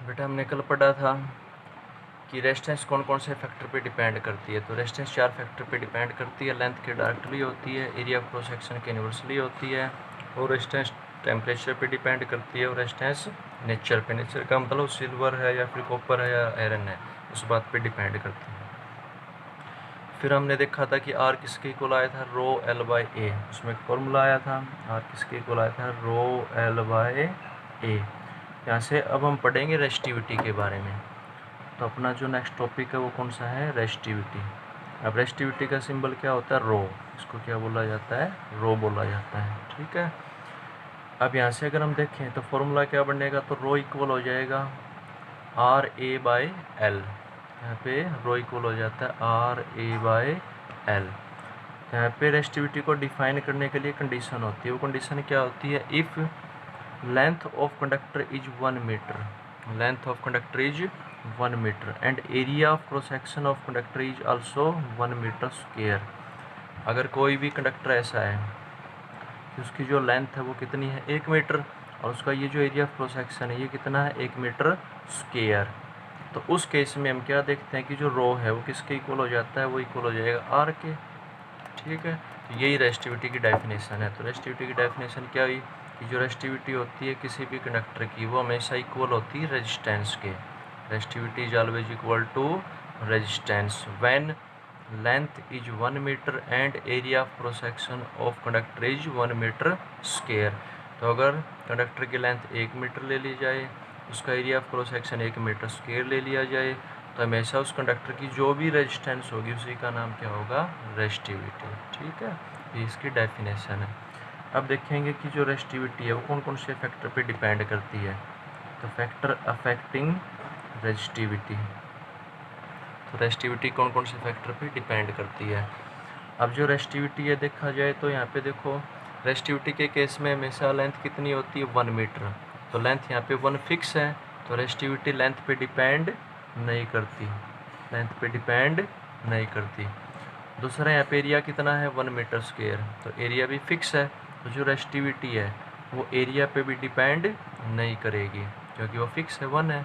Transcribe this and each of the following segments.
बेटा हमने कल पढ़ा था कि रेजिस्टेंस कौन कौन से फैक्टर पे डिपेंड करती है। तो रेजिस्टेंस 4 फैक्टर पे डिपेंड करती है। लेंथ के डायरेक्टली होती है, एरिया ऑफ क्रॉस सेक्शन के इन्वर्सली होती है, और रेजिस्टेंस टेम्परेचर पे डिपेंड करती है, और रेजिस्टेंस नेचर पे, नेचर का मतलब सिल्वर है या फिर कॉपर है या आयरन है, उस बात पे डिपेंड करती है। फिर हमने देखा था कि आर किसके इक्वल आया था, रो एल बाई ए, उसमें एक फॉर्मूला आया था, आर किसके इक्वल आया था, रो एल बाई ए। यहाँ से अब हम पढ़ेंगे रेजिस्टिविटी के बारे में। तो अपना जो नेक्स्ट टॉपिक है वो कौन सा है, रेजिस्टिविटी। अब रेजिस्टिविटी का सिंबल क्या होता है, रो, इसको क्या बोला जाता है, रो बोला जाता है, ठीक है। अब यहाँ से अगर हम देखें तो फॉर्मूला क्या बनेगा, तो रो इक्वल हो जाएगा आर ए बाई एल। यहाँ पे रो इक्वल हो जाता है आर ए बाई एल। यहाँ पे रेजिस्टिविटी को डिफाइन करने के लिए कंडीशन होती है, वो कंडीशन क्या होती है, if length of conductor is 1 metre, length of conductor is 1 metre and area of cross section of conductor is also 1 metre square. अगर कोई भी कंडक्टर ऐसा है कि उसकी जो लेंथ है वो कितनी है, 1 मीटर, और उसका ये जो एरिया ऑफ क्रॉस सेक्शन है ये कितना है, 1 मीटर स्क्वायर, तो उस केस में हम क्या देखते हैं कि जो रो है वो किसके इक्वल हो जाता है, वो इक्वल हो जाएगा आर के, ठीक है। तो यही रेजिस्टिविटी की डेफिनेशन है। तो रेजिस्टिविटी की डेफिनेशन क्या हुई कि जो रेजिस्टिविटी होती है किसी भी कंडक्टर की वो हमेशा इक्वल होती है रेजिस्टेंस के। Resistivity is always equal to resistance when length is 1 metre and area of cross section of conductor is 1 metre square. तो अगर कंडक्टर की लेंथ 1 मीटर ले ली जाए, उसका area of cross section 1 metre square ले लिया जाए, तो हमेशा उस कंडक्टर की जो भी रेजिस्टेंस होगी उसी का नाम क्या होगा, रेजिस्टिविटी, ठीक है। ये इसकी डेफिनेशन है। अब देखेंगे कि जो रेजिस्टिविटी है वो कौन कौन से फैक्टर पे डिपेंड करती है। तो फैक्टर अफेक्टिंग रेजिस्टिविटी, तो रेजिस्टिविटी कौन कौन से फैक्टर पे डिपेंड करती है। अब जो रेजिस्टिविटी है देखा जाए तो यहाँ पे देखो, रेजिस्टिविटी के केस में हमेशा लेंथ कितनी होती है, 1 मीटर। तो लेंथ यहाँ पे 1 फिक्स है, तो रेजिस्टिविटी लेंथ पे डिपेंड नहीं करती, लेंथ पे डिपेंड नहीं करती। दूसरा यहाँ पे एरिया कितना है, 1 मीटर स्क्वायर, तो एरिया भी फिक्स है, तो जो रेजिस्टिविटी है वो एरिया पे भी डिपेंड नहीं करेगी क्योंकि वो फिक्स है, 1 है।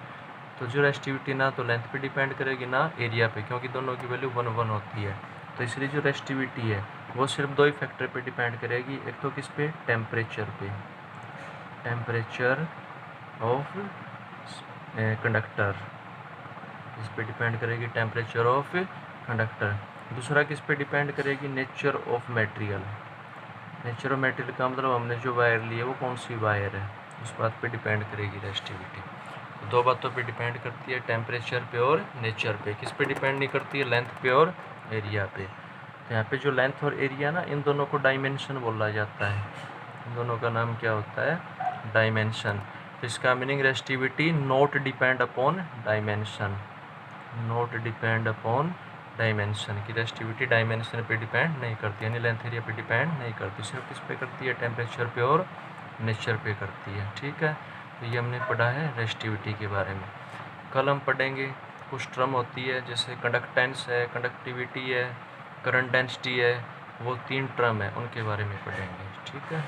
तो जो रेजिस्टिविटी ना तो लेंथ पे डिपेंड करेगी ना एरिया पे, क्योंकि दोनों की वैल्यू 1 1 होती है। तो इसलिए जो रेजिस्टिविटी है वो सिर्फ 2 ही फैक्टर पे डिपेंड करेगी, एक तो किस पे, टेम्परेचर पे, टेम्परेचर ऑफ कंडक्टर, इस पे डिपेंड करेगी टेम्परेचर ऑफ कंडक्टर। दूसरा किस पे डिपेंड करेगी, nature of material, nature of material का मतलब हमने जो वायर ली है वो कौन सी वायर है, उस बात पे डिपेंड करेगी रेजिस्टिविटी। तो 2 बातों पे डिपेंड करती है, टेम्परेचर पे और नेचर पे। किस पे डिपेंड नहीं करती है, लेंथ पे और एरिया पे। तो यहाँ पे जो लेंथ और एरिया ना, इन दोनों को डायमेंशन बोला जाता है, इन दोनों का नाम क्या होता है, डायमेंशन। तो इसका meaning resistivity not depend upon dimension, not depend upon dimension, की रेजिस्टिविटी डायमेंशन पे डिपेंड नहीं करती, यानी लेंथ एरिया पे डिपेंड नहीं करती, सिर्फ किस पे करती है, टेम्परेचर पे और नेचर पे करती है, ठीक है। तो ये हमने पढ़ा है रेजिस्टिविटी के बारे में। कल हम पढ़ेंगे कुछ टर्म होती है जैसे कंडक्टेंस है, कंडक्टिविटी है, करंट डेंसिटी है, वो 3 टर्म है, उनके बारे में पढ़ेंगे, ठीक है।